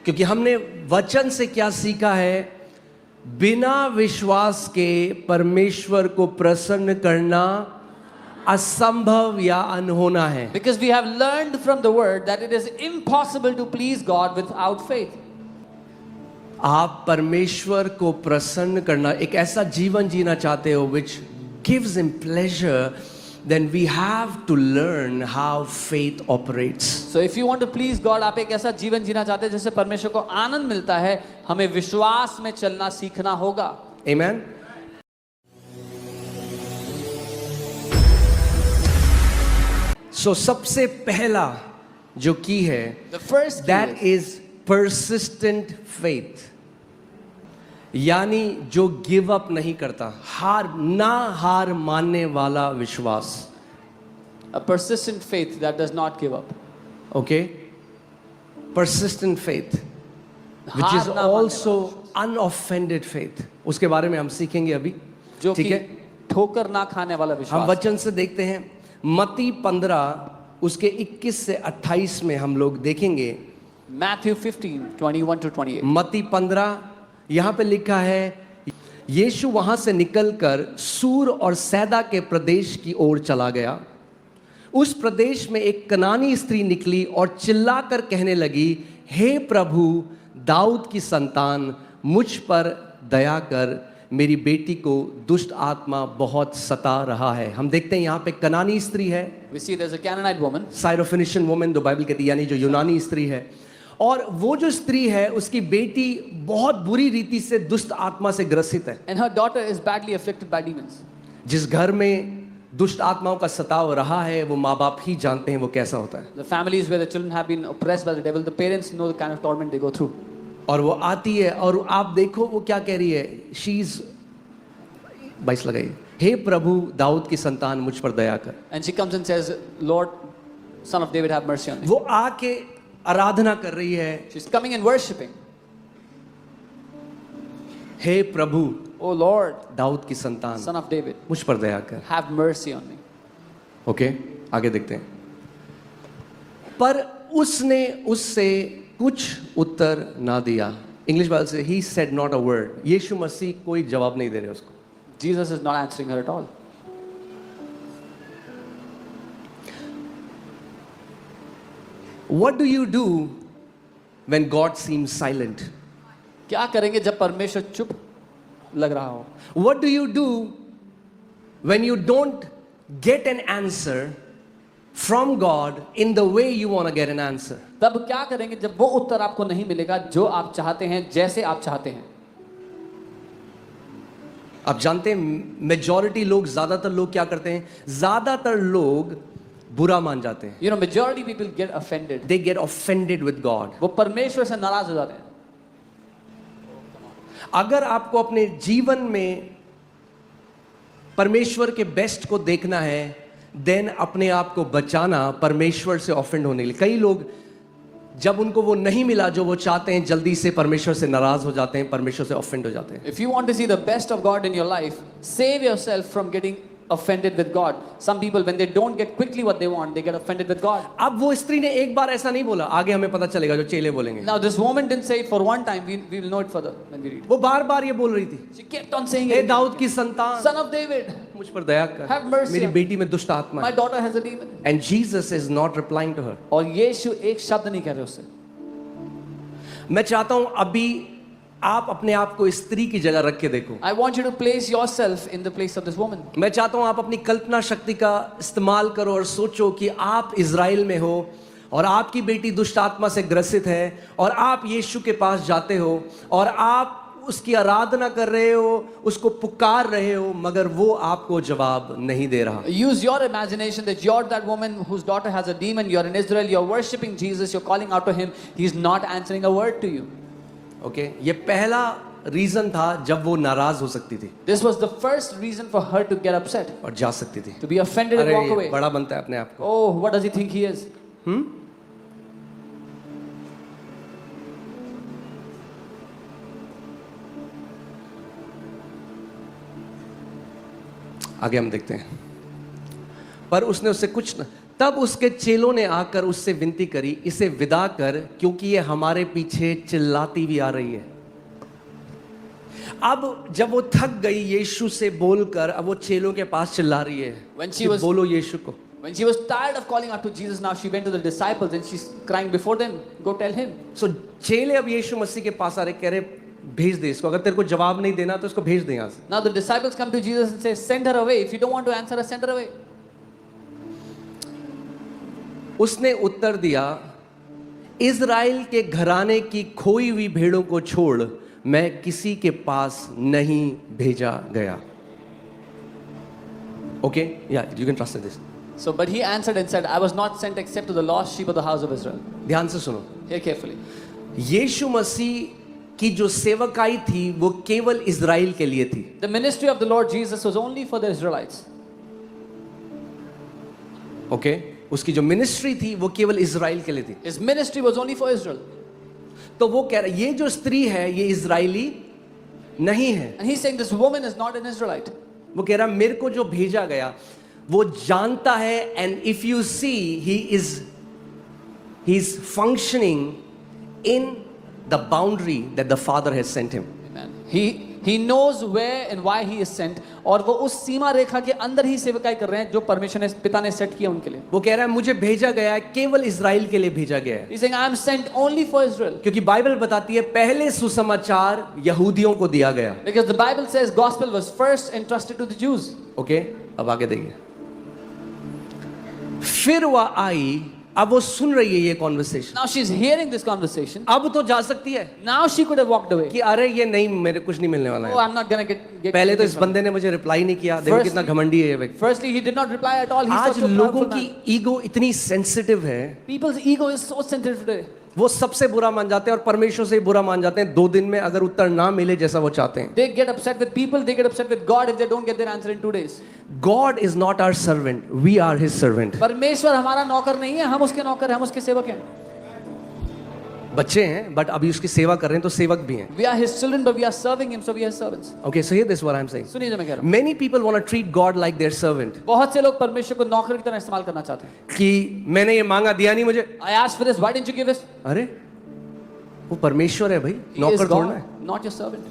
क्योंकि हमने वचन से क्या सीखा है, बिना विश्वास के परमेश्वर को प्रसन्न करना असंभव या अनहोना है. Because we have learned from the word that it is impossible to please God without faith. आप परमेश्वर को प्रसन्न करना, एक ऐसा जीवन जीना चाहते हो which gives him pleasure, then we have to learn how faith operates. So if you want to please God, आप एक ऐसा जीवन जीना चाहते हैं जिससे परमेश्वर को आनंद मिलता है, हमें विश्वास में चलना सीखना होगा. Amen. So सबसे पहला जो की है, The first key that is persistent faith. यानी जो गिव अप नहीं करता, हार मानने वाला विश्वास. a persistent faith that does not give up. Okay, persistent faith, which हार is ना मानने also unoffended faith. उसके बारे में हम सीखेंगे अभी. जो ठीक कि है, ठोकर ना खाने वाला हम विश्वास. वचन से देखते हैं. मत्ती 15 उसके 21 से 28 में हम लोग देखेंगे. Matthew 15:21 to 28. मत्ती 15 यहाँ पे लिखा है, यीशु वहां से निकलकर सूर और सैदा के प्रदेश की ओर चला गया. उस प्रदेश में एक कनानी स्त्री निकली और चिल्लाकर कहने लगी, हे प्रभु दाऊद की संतान, मुझ पर दया कर, मेरी बेटी को दुष्ट आत्मा बहुत सता रहा है. हम देखते हैं यहाँ पे कनानी स्त्री है, We see there's a Canaanite woman. Syrophoenician woman जो बाइबल कहती है, यानी जो यूनानी स्त्री है. और वो जो स्त्री है, उसकी बेटी बहुत बुरी रीति से दुष्ट आत्मा से ग्रसित है. And her daughter is badly afflicted by demons. जिस घर में दुष्ट आत्माओं का सताव रहा है, वो माँ बाप ही जानते हैं वो कैसा होता है. The families where the children have been oppressed by the devil, the parents know the kind of torment they go through. और वो आती है और आप देखो वो क्या कह रही है. शी इज 22 लगाइए, हे प्रभु दाऊद की संतान, मुझ पर दया कर. And she comes and says, Lord, son of David, have mercy on me. वो आके आराधना कर रही है, She's coming and worshipping. Hey Prabhu Oh Lord, Dawood की संतान, son of David, मुझ पर दया कर. have mercy on me. Okay, आगे देखते हैं. पर उसने उससे कुछ उत्तर ना दिया. इंग्लिश बाइबल से ही सेड नॉट अ वर्ड. यीशु मसीह कोई जवाब नहीं दे रहे उसको. Jesus is not answering her at all. What do you do when God seems silent? क्या करेंगे जब परमेश्वर चुप लग रहा हो? What do you do when you don't get an answer from God in the way you want to get an answer? तब क्या करेंगे जब वो उत्तर आपको नहीं मिलेगा जो आप चाहते हैं, जैसे आप चाहते हैं? आप जानते हैं मेजॉरिटी लोग, ज्यादातर लोग क्या करते हैं, ज्यादातर लोग बुरा मान जाते हैं. You know, majority people get offended. They get offended with God. वो परमेश्वर से नाराज हो जाते हैं. अगर आपको अपने जीवन में परमेश्वर के बेस्ट को देखना है, देन अपने आप को बचाना परमेश्वर से ऑफेंड होने के लिए. कई लोग जब उनको वो नहीं मिला जो वो चाहते हैं, जल्दी से परमेश्वर से नाराज हो जाते हैं, परमेश्वर से ऑफेंड हो जाते हैं. If you want to see the best of God in your life, save yourself from getting offended with God. Some people, when they don't get quickly what they want, they get offended with God. अब वो स्त्री ने एक बार ऐसा नहीं बोला, आगे हमें पता चलेगा जो चेले बोलेंगे. Now this woman didn't say it for one time. We will know it further when we read. वो बार बार ये बोल रही थी, She kept on saying hey it. Dawood की संतान, Son of David, मुझ पर दया कर, have mercy मेरी on बेटी में दुष्ट आत्मा my है. daughter has a demon. And Jesus is not replying to her. और यीशु एक शब्द नहीं कह रहे उससे. मैं चाहता हूं अभी आप अपने आप को स्त्री की जगह रख के देखो. I want you to place yourself in the place of this woman. मैं चाहता हूं आप अपनी कल्पना शक्ति का इस्तेमाल करो और सोचो कि आप इज़राइल में हो और आपकी बेटी दुष्ट आत्मा से ग्रसित है और आप यीशु के पास जाते हो और आप उसकी आराधना कर रहे हो, उसको पुकार रहे हो, मगर वो आपको जवाब नहीं दे रहा. Use your imagination that you're that woman whose daughter has a demon. You're in Israel. You're worshiping Jesus. You're calling out to him. He's not answering a word to you. Okay, ये पहला reason था जब वो नाराज हो सकती थी This was the first reason for her to get upset, और जा सकती थी. to be offended and walk अरे away. बड़ा बनता है अपने आप को. Oh, what does he think he is? आगे हम देखते हैं. पर उसने उससे कुछ तब उसके चेलों ने आकर उससे विनती करी, इसे विदा कर, क्योंकि ये हमारे पीछे चिल्लाती भी आ रही है। अब जब वो थक गई यीशु से बोलकर, अब वो चेलों के पास चिल्ला रही है When she कि was- बोलो यीशु को। When she was tired of calling out to Jesus, now she went to the disciples and she's crying before them, go tell him. सो चेले अब यीशु मसीह के पास आ रहे, कह रहे भेज दे इसको, अगर तेरे को जवाब नहीं देना तो इसको भेज दे यहाँ से। Now the disciples come to Jesus and say, send her away. If you don't want to answer her, send her away. उसने उत्तर दिया, इज़राइल के घराने की खोई हुई भेड़ों को छोड़ मैं किसी के पास नहीं भेजा गया। ओके, या you can trust this. So, but he answered and said, I was not sent except to the lost sheep of the house of Israel. ध्यान से सुनो, Hear carefully. यीशु मसीह की जो सेवकाई थी वो केवल इज़राइल के लिए थी। The ministry of the Lord Jesus was only for the Israelites. Okay, उसकी जो मिनिस्ट्री थी वो केवल इज़राइल के लिए थी। His ministry was only for Israel. तो वो कह रहा है ये जो स्त्री है ये इज़राइली नहीं है। And he's saying this woman is not an Israelite. वो कह रहा है मेरे को जो भेजा गया वो जानता है, and if you see he is functioning in the boundary that the father has sent him. Amen. He knows where and why he is sent. और वो उस सीमा रेखा के अंदर ही सेवकाई कर रहे हैं जो परमेश्वर ने पिता ने सेट किया उनके लिए। वो कह रहा है मुझे भेजा गया है, केवल इज़राइल के लिए भेजा गया है। He's saying I am sent only for Israel. क्योंकि बाइबल बताती है पहले सुसमाचार यहूदियों को दिया गया। Because the Bible says gospel was first entrusted to the Jews. Okay, अब आगे देखिए। फिर वह आई, अब वो सुन रही है ये conversation. Now she's hearing this conversation. अब तो जा सकती है Now she could have walked away. कि अरे ये नहीं, मेरे कुछ नहीं मिलने वाला Oh, है। I'm not gonna get पहले तो anything इस from बंदे ने मुझे रिप्लाई नहीं किया, देखो Firstly- कितना घमंडी है ये व्यक्ति। Firstly, he did not reply at all. He's आज such a लोगों powerful की man. ईगो इतनी सेंसिटिव है, People's ego is so sensitive today. वो सबसे बुरा मान जाते हैं और परमेश्वर से ही बुरा मान जाते हैं 2 दिन में अगर उत्तर ना मिले जैसा वो चाहते हैं। They get upset with people. They get upset with God if they don't get their answer in 2 days. God is not our servant, we are his servant। परमेश्वर हमारा नौकर नहीं है, हम उसके नौकर हैं, हम उसके सेवक हैं। बच्चे हैं बट अभी उसकी सेवा कर रहे हैं तो सेवक भी हैं। We are his children, but we are serving him, so we are servants. Okay, so here this is what I'm saying. सुनिए जो मैं कह रहा हूँ। Many people want to treat God like their servant। बहुत से लोग परमेश्वर को नौकर की तरह इस्तेमाल करना चाहते हैं। कि मैंने ये मांगा दिया नहीं मुझे। I asked for this, why didn't you give this? अरे वो परमेश्वर है भाई, He is नौकर थोड़ा God, है। not your servant.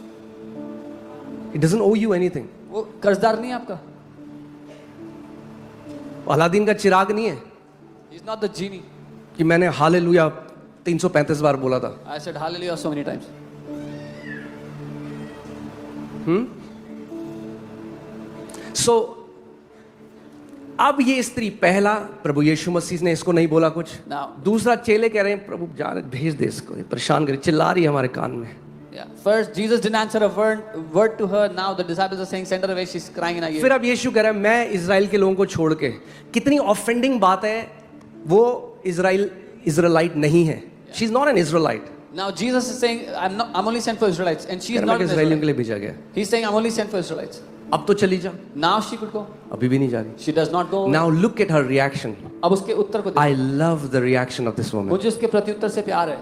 It doesn't owe you anything। वो कर्जदार नहीं है आपका। अलादीन का चिराग नहीं है He's not the genie. कि मैंने हालेलुया 335 बार बोला था। I said hallelujah so many times. सो अब ये स्त्री, पहला प्रभु यीशु मसीह ने इसको नहीं बोला कुछ। Now, दूसरा चेले कह रहे हैं प्रभु जा भेज दे इसको, ये परेशान करे, चिल्ला रही है हमारे कान में। yeah. First, Jesus didn't answer a word to her. Now the disciples are saying, send her away. She's crying in our ear. फिर अब यीशु कह रहा है मैं इज़राइल के लोगों को छोड़ के, कितनी ऑफेंडिंग बात है, वो इज़राइलाइट नहीं है। She is not an Israelite. Now Jesus is saying, I'm only sent for Israelites, and she's कह not रहा an है इज़राइलियों के Israelite. लिए भेजा गया। He's saying, I'm only sent for Israelites. अब तो चली जा। Now she could go. अभी भी नहीं जा रही। She does not go. Now look at her reaction. अब उसके उत्तर को देखो। I love the reaction of this woman. मुझे उसके प्रत्युत्तर से प्यार है।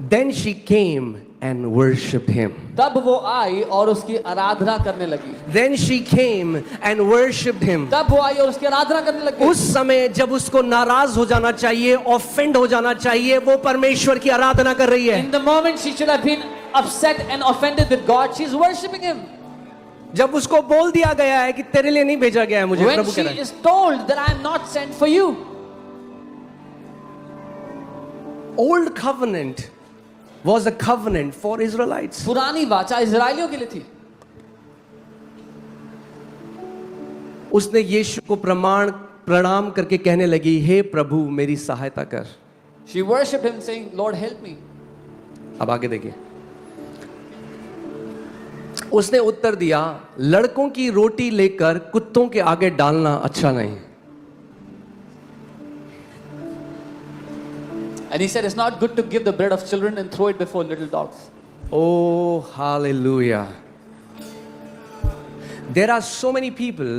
Then she came and worshipped him. तब वो आई और उसकी आराधना करने लगी। Then she came and worshipped him। तब वो आई और उसकी आराधना करने लगी। उस समय जब उसको नाराज हो जाना चाहिए, ऑफेंड हो जाना चाहिए, वो परमेश्वर की आराधना कर रही है। In the moment she should have been upset and offended with God, she's worshiping him. जब उसको बोल दिया गया है कि तेरे लिए नहीं भेजा गया है मुझे, When प्रभु she कह रहा है। is told that I am not sent for you. Old covenant was a covenant for Israelites। पुरानी वाचा इजरायलियों के लिए थी। उसने यीशु को प्रणाम करके कहने लगी, हे प्रभु मेरी सहायता कर। She worshipped him saying, Lord help me. अब आगे देखिए, उसने उत्तर दिया, लड़कों की रोटी लेकर कुत्तों के आगे डालना अच्छा नहीं। And he said, it's not good to give the bread of children and throw it before little dogs. Oh, hallelujah. There are so many people,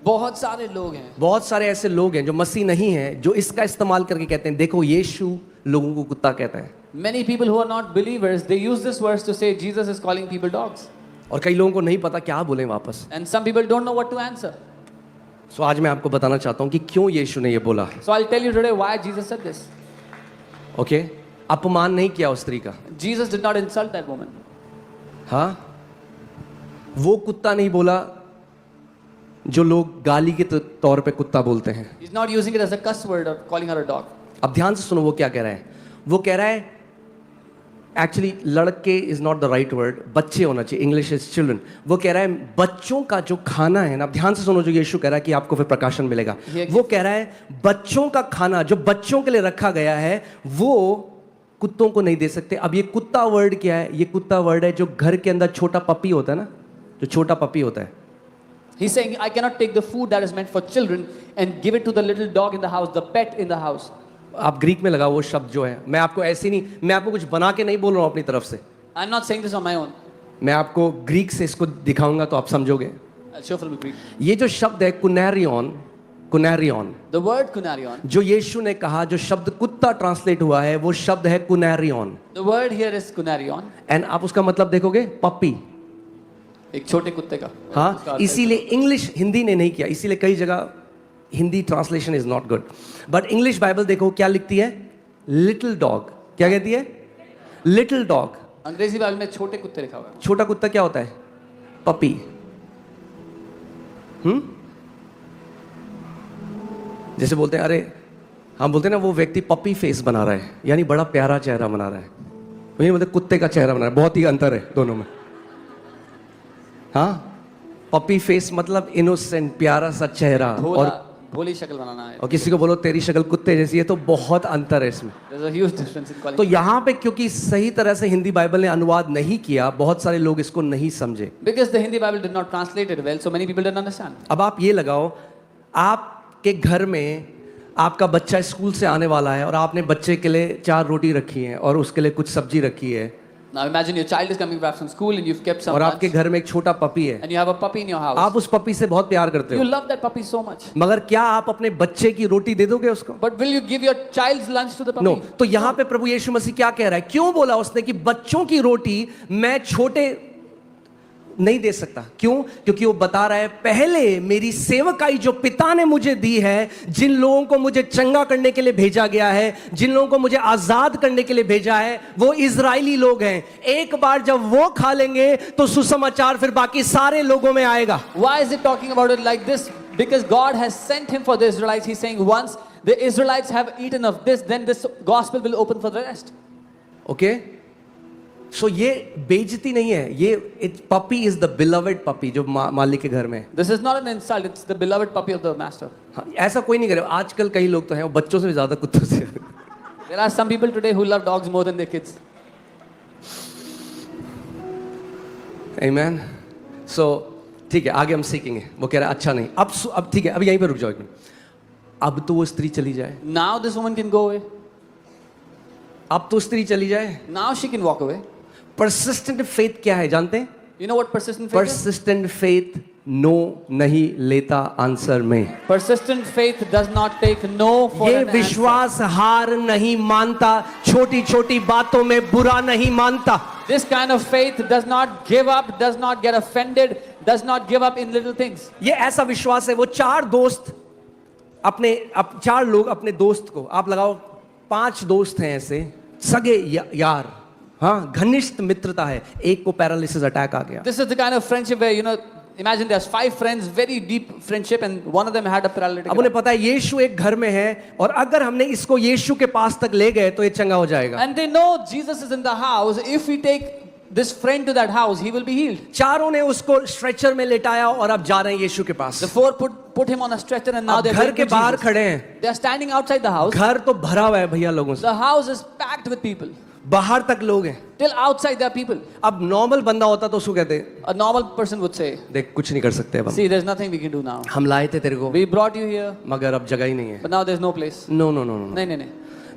बहुत सारे लोग हैं, बहुत सारे ऐसे लोग हैं जो मसीह नहीं हैं, जो इसका इस्तेमाल करके कहते हैं देखो यीशु लोगों को कुत्ता कहता है। many people who are not believers, they use this verse to say Jesus is calling people dogs. और कई लोगों को नहीं पता क्या बोले वापस। And some people don't know what to answer. सो आज मैं आपको बताना चाहता हूं कि क्यों यीशु ने ये बोला. So I'll tell you today why Jesus said this. Okay अपमान नहीं किया उस स्त्री का. Jesus did not insult that woman. हाँ, वो कुत्ता नहीं बोला जो लोग गाली के तौर पे कुत्ता बोलते हैं. He's not using it as a cuss word or calling her a dog. अब ध्यान से सुनो वो क्या कह रहा है. वो कह रहा है एक्चुअली लड़के is not the right word, बच्चे होना चाहिए, इंग्लिश इज चिल्ड्रन. वो कह रहा है बच्चों का जो खाना है ना, अब ध्यान से सुनो जो यीशु कह रहा है कि आपको फिर प्रकाशन मिलेगा. वो कह रहा है बच्चों का खाना जो बच्चों के लिए रखा गया है वो कुत्तों को नहीं दे सकते. अब ये कुत्ता वर्ड क्या है? ये कुत्ता वर्ड है जो घर के अंदर छोटा पपी होता है ना, जो छोटा पपी होता है. He's saying, I cannot take the food that is meant for children and give it to the little dog in the house, the pet in the house. आप ग्रीक में लगाओ वो शब्द जो है. मैं आपको ऐसे नहीं, मैं आपको कुछ बना के नहीं बोल रहा हूँ अपनी तरफ से. I'm not saying this on my own. मैं आपको ग्रीक से इसको दिखाऊंगा तो आप समझोगे. I'll show from the Greek. ये जो शब्द है कुनैरियन, कुनैरियन, The word kunarion. जो यीशु ने कहा, जो शब्द कुत्ता ट्रांसलेट हुआ है वो शब्द है कुनैरियन. The word here is kunarion. And आप उसका मतलब देखोगे पपी. एक छोटे कुत्ते का. हाँ, इसीलिए इंग्लिश हिंदी ने नहीं किया, इसीलिए कई जगह Hindi translation is not good. But English Bible देखो क्या लिखती है, लिटिल डॉग. क्या कहती है? Little dog. अंग्रेजी बाइबल में छोटे कुत्ते लिखा हुआ है. छोटा कुत्ता क्या होता है? पपी. जैसे बोलते हैं, अरे हम बोलते हैं ना वो व्यक्ति पपी फेस बना रहा है, यानी बड़ा प्यारा चेहरा बना रहा है. वही मतलब कुत्ते का चेहरा बना रहा है. बहुत ही अंतर है दोनों में. हाँ, पपी फेस मतलब इनोसेंट, प्यारा सा चेहरा, और भोली शक्ल बनाना है. और किसी को बोलो तेरी शक्ल कुत्ते जैसी है, तो बहुत अंतर है इसमें. There's a huge difference in quality. तो यहाँ पे क्योंकि सही तरह से हिंदी बाइबल ने अनुवाद नहीं किया, बहुत सारे लोग इसको नहीं समझे. Because the Hindi Bible did not translate it well, so many people didn't understand. अब आप ये लगाओ, आपके घर में आपका बच्चा स्कूल से आने वाला है और आपने बच्चे के लिए 4 रोटी रखी है और उसके लिए कुछ सब्जी रखी है. Now imagine your child is coming back from school and you've kept some और lunch, आपके घर में एक छोटा पपी है. and you have a puppy in your house. आप उस पपी से बहुत प्यार करते You हो, love that puppy so much. मगर क्या आप अपने बच्चे की रोटी दे दोगे उसको? But will you give your child's lunch to the puppy? No. तो यहाँ पे प्रभु यीशु मसीह क्या कह रहा है? क्यों बोला उसने कि बच्चों की रोटी मैं छोटे नहीं दे सकता? क्यों? क्योंकि वो बता रहा है पहले मेरी सेवकाई जो पिता ने मुझे दी है, जिन लोगों को मुझे चंगा करने के लिए भेजा गया है, जिन लोगों को मुझे आजाद करने के लिए भेजा है, वो इजरायली लोग हैं. एक बार जब वो खा लेंगे तो सुसमाचार फिर बाकी सारे लोगों में आएगा. Why is it talking about it like this? Because God has sent him for the Israelites. He's saying once the Israelites have eaten of this, then this gospel will open for the rest. Okay, so ये बेइज्जती नहीं है, ये puppy is the beloved puppy जो मालिक के घर में. This is not an insult. It's the beloved puppy of the master. हाँ, ऐसा कोई नहीं करे. आजकल कई लोग तो हैं वो बच्चों से भी ज्यादा कुत्तों से. There are some people today who love dogs more than their kids. Amen. So ठीक है, आगे हम सीखेंगे. वो कह रहा है अच्छा नहीं. अब ठीक है, अब यहीं पे रुक जाओ एक मिनट. अब तो वो स्त्री चली जाए. Now this woman can go away. अब तो स्त्री चली जाए. Now she can walk away. Persistent faith क्या है जानते हैं? You know what persistent faith is? Persistent faith no नहीं लेता आंसर में. Persistent faith does not take no for ये an answer. विश्वास हार नहीं मानता, छोटी छोटी बातों में बुरा नहीं मानता. This kind of faith does not give up, does not get offended, does not give up in little things. ये ऐसा विश्वास है. वो 4 दोस्त अपने 4 लोग अपने दोस्त को, आप लगाओ 5 दोस्त हैं ऐसे सगे यार, हाँ, घनिष्ठ मित्रता है. एक को पैरालिसिस अटैक आ गया. This is the kind of friendship where, you know, imagine there's 5 friends, very deep friendship, and one of them had a paralytic. अब उन्हें पता है यीशु एक घर में है और अगर हमने इसको यीशु के पास तक ले गए तो ये चंगा हो जाएगा. And they know Jesus is in the house. If we take this friend to that house, he will be healed. चारों ने उसको स्ट्रेचर में लेटाया और अब जा रहे हैं यीशु के पास. The 4 put him on a stretcher and now अब they're घर going के to बाहर Jesus. खड़े हैं. They are standing outside the house. घर तो भरा हुआ है भैया लोगों से. The house is packed with people. बाहर तक लोग हैं. Till outside there are people. अब नॉर्मल बंदा होता तो उसको कहते A normal person would say, देख कुछ नहीं कर सकते अब see, there's nothing we can do now. हम लाए थे तेरे को We brought you here, मगर अब जगह ही नहीं है. but now there's no place. No no no no. नहीं नहीं नहीं.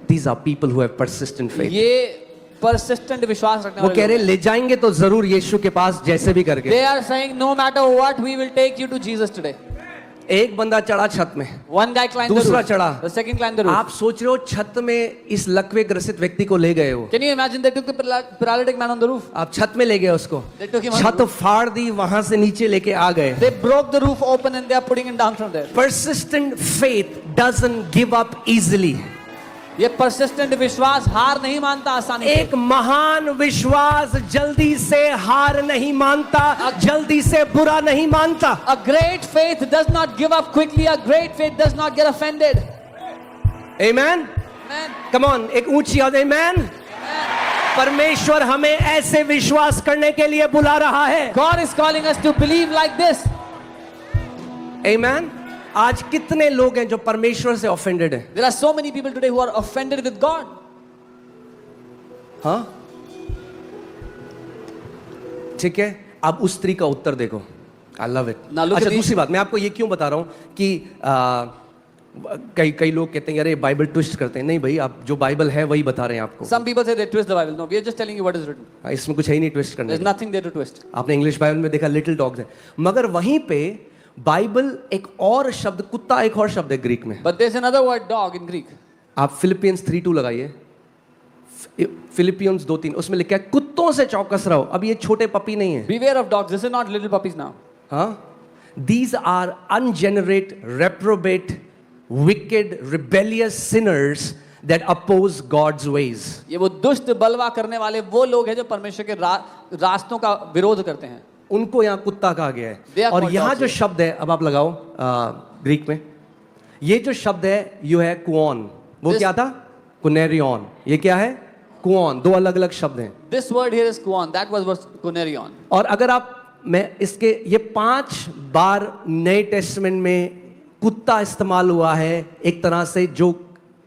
These are people who have persistent faith. ये persistent विश्वास रखने वो वाले कह रहे लोग. ले जाएंगे तो जरूर यीशु के पास जैसे भी करके. They are saying no matter what we will take you to Jesus today. एक बंदा चढ़ा छत में, One guy climbed the दूसरा roof. चढ़ा। The second climbed the roof. आप सोच रहे हो छत में इस लकवे ग्रसित व्यक्ति को ले गए हो, Can you imagine they took the paralytic man on the roof? आप छत में ले गए उसको, They took him on the छत फाड़ दी, वहां से नीचे लेके आ गए। They broke the roof open and they are putting him down from there. Persistent faith doesn't give up easily. ये persistent विश्वास हार नहीं मानता आसानी से। एक महान विश्वास जल्दी से हार नहीं मानता, जल्दी से बुरा नहीं मानता। A great faith does not give up quickly. A great faith does not get offended. Amen. Amen. Come on, एक ऊंची आवाज Amen. परमेश्वर हमें ऐसे विश्वास करने के लिए बुला रहा है। God is calling us to believe like this. Amen. आज कितने लोग हैं जो परमेश्वर से ऑफेंडेड हैं? There are so many people today who are offended with God. हाँ, ठीक है। अब उस स्त्री का उत्तर देखो। I love it. Now look at अच्छा, these- दूसरी बात मैं आपको ये क्यों बता रहा हूं कि कई लोग कहते हैं अरे बाइबल ट्विस्ट करते हैं। नहीं भाई, आप जो बाइबल है वही बता रहे हैं आपको। Some people say they twist the Bible. No, we are just telling you what is written. इसमें कुछ है ही नहीं ट्विस्ट करने There's का। nothing there to twist. आपने इंग्लिश बाइबल में देखा लिटिल डॉग्स है, मगर वहीं पे बाइबल एक और शब्द, कुत्ता एक और शब्द है ग्रीक में। But there's another word, dog, in Greek. आप फिलिपियंस 3:2 लगाइए, फिलिपियंस 2:3, उसमें लिखा है कुत्तों से चौकस रहो। अब ये छोटे पपी नहीं है। Beware of dogs. This is not little puppies now. हाँ, these are ungenerate, reprobate, wicked, rebellious sinners that oppose God's ways. ये वो दुष्ट बलवा करने वाले वो लोग हैं जो परमेश्वर के रास्तों का विरोध करते हैं। उनको यहाँ कुत्ता कहा गया They है। are और called यहाँ dogs. जो शब्द है, अब आप लगाओ ग्रीक में, ये जो शब्द है यू है कुओन, वो This- क्या था? कुनेरियन। ये क्या है? कुओन। दो अलग अलग शब्द हैं। This word here is kuon. That was kunerion. और अगर आप, मैं इसके ये 5 बार नए टेस्टमेंट में कुत्ता इस्तेमाल हुआ है एक तरह से जो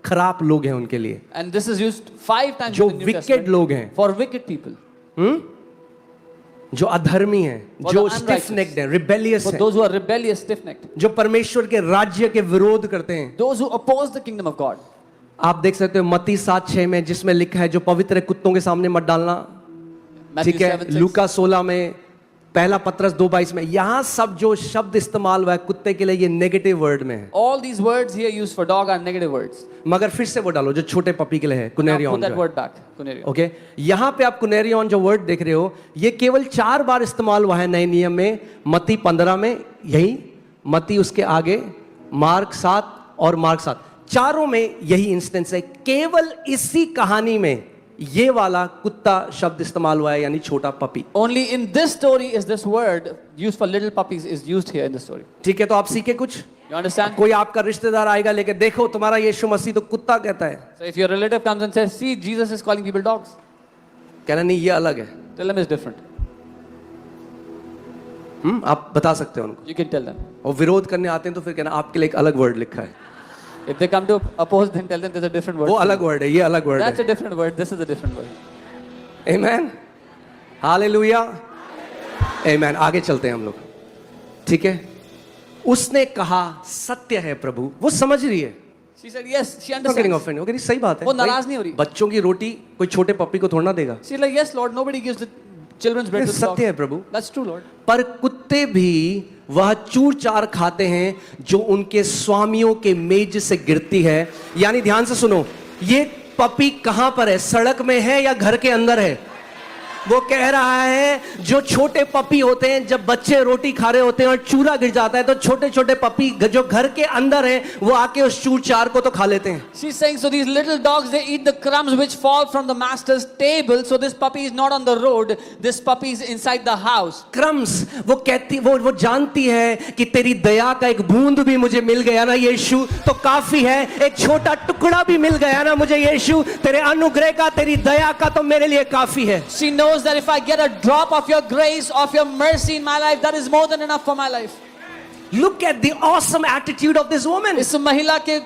खराब लोग हैं उनके लिए, And this is used 5 times जो in the New wicked Testament लोग हैं, for wicked people. जो अधर्मी हैं, For जो the स्टिफ unrighteous. नेक्ड हैं, रिबेलियस For हैं, those who are rebellious, stiff-necked. जो परमेश्वर के राज्य के विरोध करते हैं। Those who oppose the kingdom of God. आप देख सकते हो मत्ती 7:6 में, जिसमें लिखा है जो पवित्र है कुत्तों के सामने मत डालना। Matthew ठीक है। 7:6. लूका 16 में, पहला पत्रस 2:22 में, यहां सब जो शब्द इस्तेमाल हुआ है कुत्ते के लिए, ये नेगेटिव वर्ड में है। All these words here used for dog are negative words. मगर फिर से वो डालो जो छोटे पपी के लिए है, Now कुनेरियन put that जो है। word back. Kunerion. ओके, यहां पे आप कुनेरियन जो वर्ड देख रहे हो, ये केवल 4 बार इस्तेमाल हुआ है नए नियम में। मत्ती 15 में यही, मत्ती उसके आगे, मार्क 7 और मार्क 7, चारों में यही इंस्टेंस है। केवल इसी कहानी में ये वाला कुत्ता शब्द इस्तेमाल हुआ है, यानी छोटा puppy. Only in this story is this word used for little puppies is used here in the story. ठीक है, तो आप सीखे कुछ। You understand? कोई आपका रिश्तेदार आएगा लेके, देखो तुम्हारा यीशु मसीह तो कुत्ता कहता है, So if your relative comes and says, see, Jesus is calling people dogs, कहना नहीं ये अलग है। tell them it's different. आप बता सकते हो उनको। You can tell them. और विरोध करने आते हैं तो फिर कहना आपके लिए एक अलग वर्ड लिखा है, If they come to oppose, then tell them there's a different word. वो अलग वर्ड है, ये अलग वर्ड That's है। a different word. This is a different word. Amen, hallelujah, amen. आगे चलते हैं हम लोग, ठीक है। उसने कहा सत्य है प्रभु, वो समझ रही है। She said, yes, she Not getting understands. offended, वो कह रही सही बात है। वो नाराज भाई, नहीं हो रही। बच्चों की रोटी कोई छोटे पप्पी को थोड़ा ना देगा। She's like, yes, Lord, nobody gives the children's bread ये to the dogs. सत्य है प्रभु। That's true, Lord. पर कुत्ते भी वह चूर चार खाते हैं जो उनके स्वामियों के मेज से गिरती है। यानी ध्यान से सुनो, ये पपी कहां पर है? सड़क में है या घर के अंदर है? वो कह रहा है जो छोटे पपी होते हैं, जब बच्चे रोटी खा रहे होते हैं और चूरा गिर जाता है, तो छोटे छोटे पपी जो घर के अंदर है वो आके उस चूर चार को तो खा लेते हैं। She's saying, so these little dogs, they eat the crumbs which fall from the master's table. So this puppy is not on the road. This puppy is inside the house. Crumbs, वो कहती, वो जानती है कि तेरी दया का एक बूंद भी मुझे मिल गया ना यीशु तो काफी है। एक छोटा टुकड़ा भी मिल गया ना मुझे यीशु, तेरे अनुग्रह का, तेरी दया का तो मेरे लिए काफी है। She knows that if I get a drop of your grace, of your mercy in my life, that is more than enough for my life. Look at the awesome attitude of this woman. इस महिला के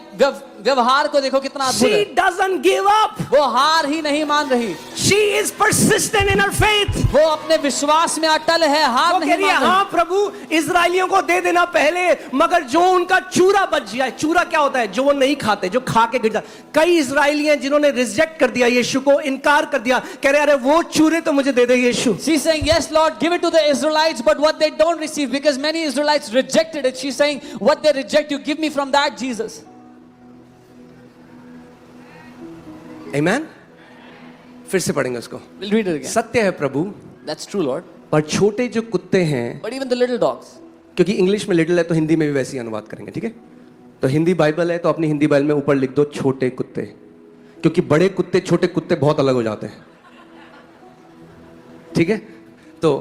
व्यवहार को देखो कितना अद्भुत She है। doesn't give up. वो हार ही नहीं मान रही, She is persistent in her faith. वो अपने विश्वास में अटल है, हार वो नहीं कह रही है, मान रही। हाँ प्रभु इजराइलियों को दे देना पहले, मगर जो उनका चूरा बच जाए। चूरा क्या होता है? जो वो नहीं खाते, जो खा के गिर जाते। कई इजराइली हैं जिन्होंने रिजेक्ट कर दिया यीशु को, इनकार कर दिया, कह रहे अरे वो चूरे तो मुझे दे दे यीशु। She's saying, yes, Lord, give it to the Israelites, but what they don't receive, because many Israelites rejected it. She's saying, what they reject, you give me from that, Jesus. आमेन। फिर से पढ़ेंगे उसको। We'll read it again. सत्य है प्रभु, That's true, Lord. पर छोटे जो कुत्ते हैं, But even the little dogs. क्योंकि इंग्लिश में लिटिल है तो हिंदी में भी वैसे ही अनुवाद करेंगे, ठीक है? तो हिंदी बाइबल है तो अपनी हिंदी बाइबल में ऊपर लिख दो छोटे कुत्ते, क्योंकि बड़े कुत्ते छोटे कुत्ते बहुत अलग हो जाते हैं, ठीक है? तो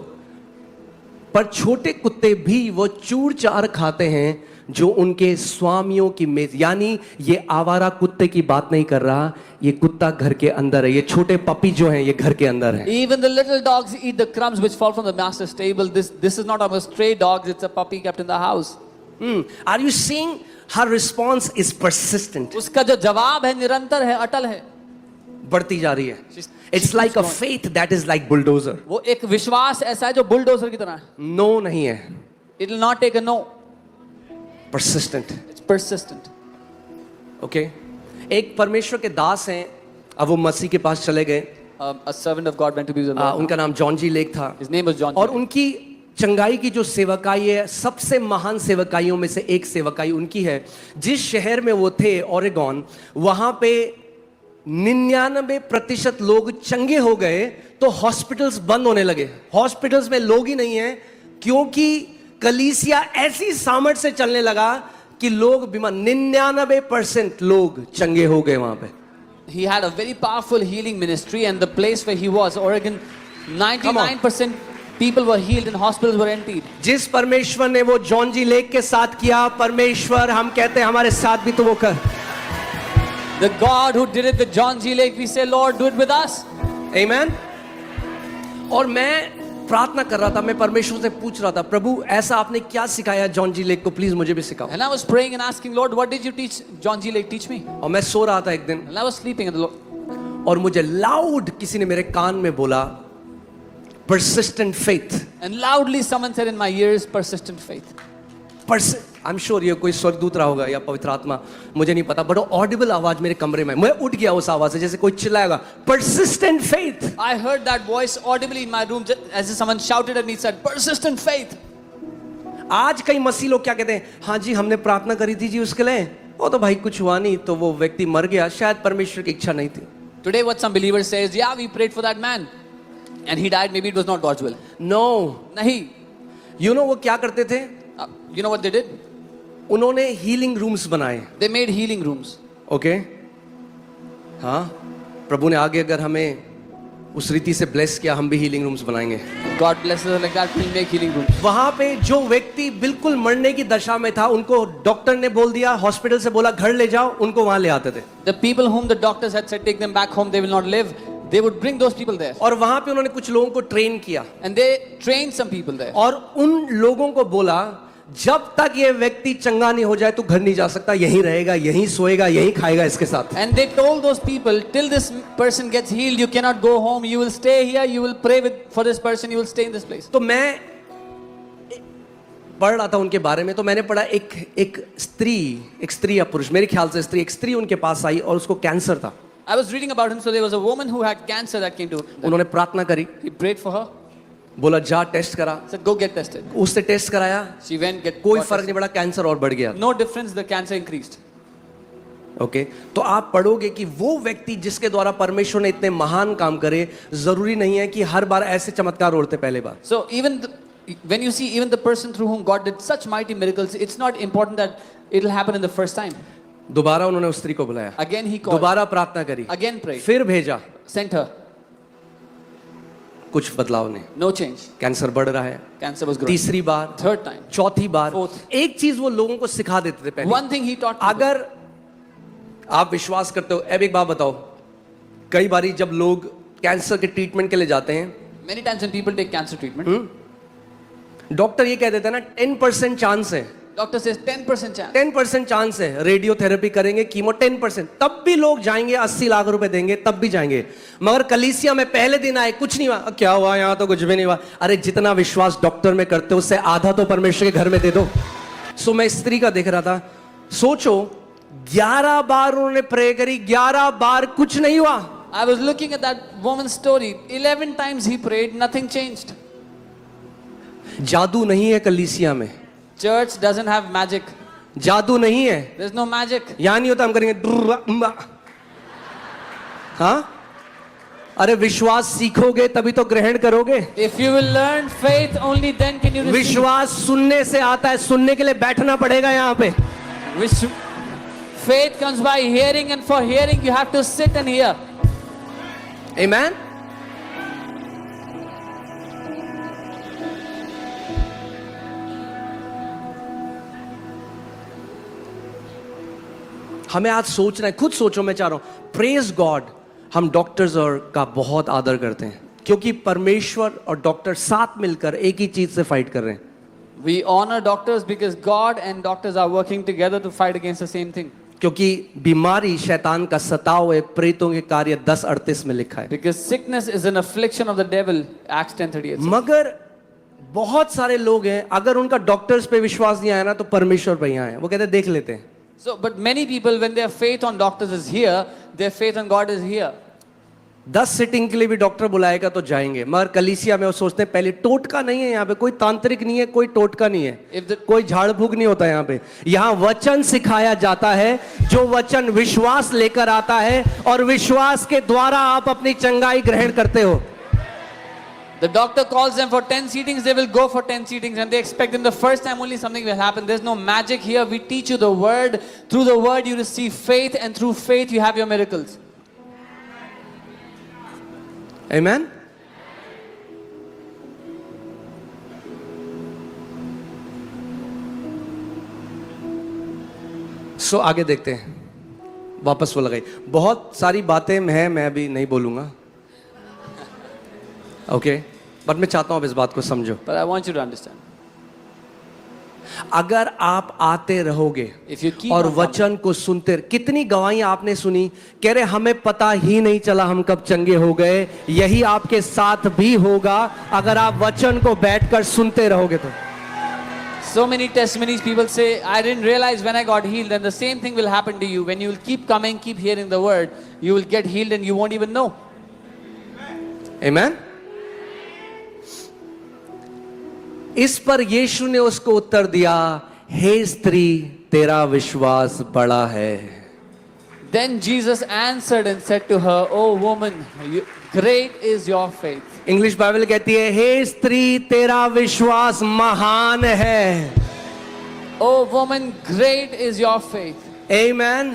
पर छोटे कुत्ते भी वो चूर चार खाते हैं जो उनके स्वामियों की मेज, यानी ये आवारा कुत्ते की बात नहीं कर रहा, ये कुत्ता घर के अंदर है, ये छोटे पपी जो हैं ये घर के अंदर है। Even the little dogs eat the crumbs which fall from the master's table. This is not a stray dog, it's a puppy kept in the house. Are you seeing her response is persistent? उसका जो जवाब है निरंतर है, अटल है। बढ़ती जा रही है। She's- It's like a faith that is like bulldozer. वो एक विश्वास ऐसा है जो बुलडोजर की तरह है। No नहीं है, It will not take a no. persistent. It's persistent. Okay? एक परमेश्वर के दास हैं, अब वो मसीह के पास चले गए। A servant of God went to be with the Lord. उनका नाम जॉन जी लेक था, His name was John. और उनकी चंगाई की जो सेवकाई है, सबसे महान सेवकाइयों में से एक सेवकाई उनकी है। जिस शहर में वो थे, ओरेगॉन, वहां पे 99% लोग चंगे हो गए तो हॉस्पिटल्स बंद होने लगे। हॉस्पिटल्स में लोग ही नहीं है, क्योंकि कलीसिया ऐसी सामर्थ से चलने लगा कि लोग बीमार, 99% लोग चंगे हो गए वहां पे। He had a very powerful healing ministry, and the place where he was, Oregon, 99% people were healed and hospitals were emptied. जिस परमेश्वर ने वो जॉन जी लेक के साथ किया, परमेश्वर हम कहते हैं हमारे साथ भी तो वो कर। The God who did it with John G. Lake, we say, Lord, do it with us. Amen. और मैं प्रार्थना कर रहा था, मैं परमेश्वर से पूछ रहा था, प्रभु ऐसा आपने क्या सिखाया जॉन जी लेक को, प्लीज मुझे भी सिखाओ। And I was praying and asking, Lord, what did you teach John G. Lake? Teach me. और मैं सो रहा था एक दिन, And I was sleeping, and the Lord, और मुझे लाउड किसी ने मेरे कान में बोला, persistent faith. and loudly someone said in my ears, persistent faith. I am sure ये कोई स्वर्गदूत रहा होगा या पवित्र आत्मा, मुझे नहीं पता, बट ऑडिबल आवाज मेरे कमरे में, मैं उठ गया उस आवाज से, जैसे कोई चिल्लाएगा, persistent faith. I heard that voice audibly in my room, as if someone shouted at me, said, persistent faith. आज कई मसीह लोग क्या कहते हैं, हाँ जी हमने प्रार्थना करी थी जी उसके लिए, वो तो भाई कुछ हुआ नहीं, तो वो व्यक्ति मर गया, शायद परमेश्वर की इच्छा नहीं थी। Today what some believers say is, yeah, we prayed for that man and he died, maybe it was not God's will. No, Nahi. You know वो क्या करते थे, You know what they did? उन्होंने हीलिंग रूम्स बनाए। They made healing rooms. Okay, हाँ, प्रभु ने आगे अगर हमें उस रीति से ब्लेस किया, हम भी हीलिंग रूम्स बनाएंगे। God blesses us like that, we'll make healing rooms. वहां पे जो व्यक्ति बिल्कुल मरने की दशा में था, उनको डॉक्टर ने बोल दिया, हॉस्पिटल से बोला घर ले जाओ, उनको वहां ले आते थे। The people whom the doctors had said take them back home, they will not live, they would bring those people there. और वहां पे उन्होंने कुछ लोगों को ट्रेन किया, And they trained some people there. और उन लोगों को बोला, जब तक ये व्यक्ति चंगा नहीं हो जाए तो घर नहीं जा सकता, यहीं रहेगा, यहीं सोएगा, यहीं खाएगा इसके साथ। And they told those people, till this person gets healed, you cannot go home, you will stay here, you will pray for this person, you will stay in this place. तो मैं पढ़ रहा था उनके बारे में, तो मैंने पढ़ा एक स्त्री या पुरुष, मेरे ख्याल से स्त्री, एक स्त्री उनके पास आई और उसको कैंसर था। I was reading about him, so there was a woman who had cancer that came to him. उन्होंने प्रार्थना करी, He prayed for her, बोला जा टेस्ट करा, said go get tested. उससे टेस्ट कराया, She went, कोई got फर्क tested. नहीं पड़ा, कैंसर और बढ़ गया। No difference, the cancer increased. Okay, तो आप पढ़ोगे कि वो व्यक्ति जिसके द्वारा परमेश्वर ने इतने महान काम करे, जरूरी नहीं है कि हर बार ऐसे चमत्कार होते पहले बार। So when you see even the person through whom God did such mighty miracles, it's not important that it will happen in the first time. दोबारा उन्होंने उस स्त्री को बुलाया, Again he called, दोबारा प्रार्थना करी, again prayed, फिर भेजा, sent her. कुछ बदलाव नहीं, No change. कैंसर बढ़ रहा है। Cancer was growing. तीसरी बार, Third time. चौथी बार, Fourth. एक चीज वो लोगों को सिखा देते थे पहले। One thing he taught people. अगर आप विश्वास करते हो, अब एक बात बताओ, कई बारी जब लोग कैंसर के ट्रीटमेंट के लिए जाते हैं, Many times when people take cancer treatment, doctor ये कह देते हैं ना 10% चांस है Doctor says 10% chance. 10% चांस है, रेडियोथेरेपी करेंगे, कीमो 10%, तब भी लोग जाएंगे, 80 लाख रुपए देंगे, तब भी जाएंगे। मगर कलीसिया में पहले दिन आए, कुछ नहीं हुआ, क्या हुआ, यहाँ तो कुछ भी नहीं हुआ। अरे जितना विश्वास डॉक्टर में करते हो उससे आधा तो परमेश्वर के घर में दे दो। सो मैं स्त्री का देख रहा था, सोचो 11 बार उन्होंने प्रे करी, 11 बार कुछ नहीं हुआ। I was looking at that woman's story. 11 times he prayed, nothing changed. जादू नहीं है कलीसिया में, Church doesn't have magic. जादू नहीं है, There's no magic. यहां नहीं होता हम करेंगे। हाँ, अरे विश्वास सीखोगे तभी तो ग्रहण करोगे। If you will learn faith, only then can you receive. विश्वास सुनने से आता है, सुनने के लिए बैठना पड़ेगा यहाँ पे। Faith comes by hearing, and for hearing you have to sit and hear. Amen? हमें आज सोचना है, खुद सोचो, मैं चाह रहा हूं, प्रेज गॉड, हम डॉक्टर्स और का बहुत आदर करते हैं क्योंकि परमेश्वर और डॉक्टर साथ मिलकर एक ही चीज से फाइट कर रहे हैं। We honor doctors because God and doctors are working together to fight against the same thing. क्योंकि बीमारी शैतान का सताव है, प्रेतों के कार्य 10:38 में लिखा है। Because sickness is an affliction of the devil, Acts 10:38. मगर बहुत सारे लोग हैं, अगर उनका डॉक्टर्स पे विश्वास नहीं आया ना तो परमेश्वर पे यहाँ है, वो कहते हैं देख लेते हैं। So, but many people, when their faith on doctors is here, their faith on God is here. 10 seating के लिए भी डॉक्टर बुलाएगा तो जाएंगे, मगर कलीसिया में वो सोचते हैं पहले टोटका नहीं है, यहाँ पे कोई तांत्रिक नहीं है, कोई टोटका नहीं है, कोई झाड़ फूक नहीं होता यहाँ पे। यहाँ वचन सिखाया जाता है, जो वचन विश्वास लेकर आता है और विश्वास के द्वारा आप अपनी चंगाई ग्रहण करते हो। The doctor calls them for 10 seatings, they will go for 10 seatings, and they expect in the first time only something will happen. There's no magic here. We teach you the word. Through the word you receive faith, and through faith you have your miracles. Amen? सो आगे देखते हैं, वापस वो लगाई, बहुत सारी बातें हैं, मैं अभी नहीं बोलूंगा, ओके, बट मैं चाहता हूं आप इस बात को समझो। But I want you to understand. अगर आप आते रहोगे If you keep और on वचन को सुनते, कितनी गवाहियां आपने सुनी, कह रहे हमें पता ही नहीं चला हम कब चंगे हो गए। यही आपके साथ भी होगा अगर आप वचन को बैठकर सुनते रहोगे तो। So many testimonies, people say, I didn't realize when I got healed, and the same thing will happen to you. When you will keep coming, keep hearing the word, you will get healed and you won't even know. Amen? इस पर यीशु ने उसको उत्तर दिया, हे स्त्री तेरा विश्वास बड़ा है। Then Jesus answered and said to her, "O woman, great is your faith." English Bible कहती है, हे स्त्री तेरा विश्वास महान है। "O woman, great is your faith." Amen?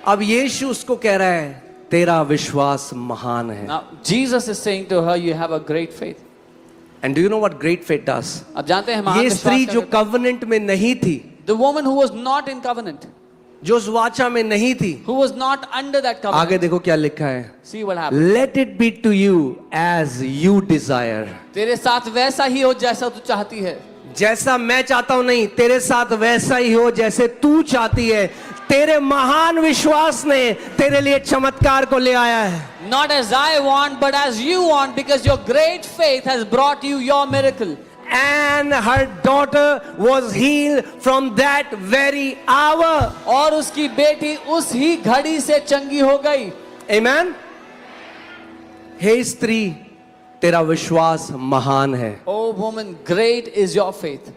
अब यीशु उसको कह रहा है, तेरा विश्वास महान है। Now Jesus is saying to her, you have a great faith. And do you know what great faith does? अब जानते हैं महान ये विश्वास स्त्री क्या जो करता है? कवनेंट में नहीं थी, The woman who was not in covenant, जो उस वाचा में नहीं थी, who was not under that covenant. आगे देखो क्या लिखा है, See what happened. let it be to you as you desire। तेरे साथ वैसा ही हो जैसा तू चाहती है। जैसा मैं चाहता हूं नहीं, तेरे साथ वैसा ही हो जैसे तू चाहती है। तेरे महान विश्वास ने तेरे लिए चमत्कार को ले आया है। Not as I want, but as you want, because your great faith has brought you your miracle. And her daughter was healed from that very hour। और उसकी बेटी उस ही घड़ी से चंगी हो गई। Amen? हे स्त्री तेरा विश्वास महान है। Oh woman, great is your faith.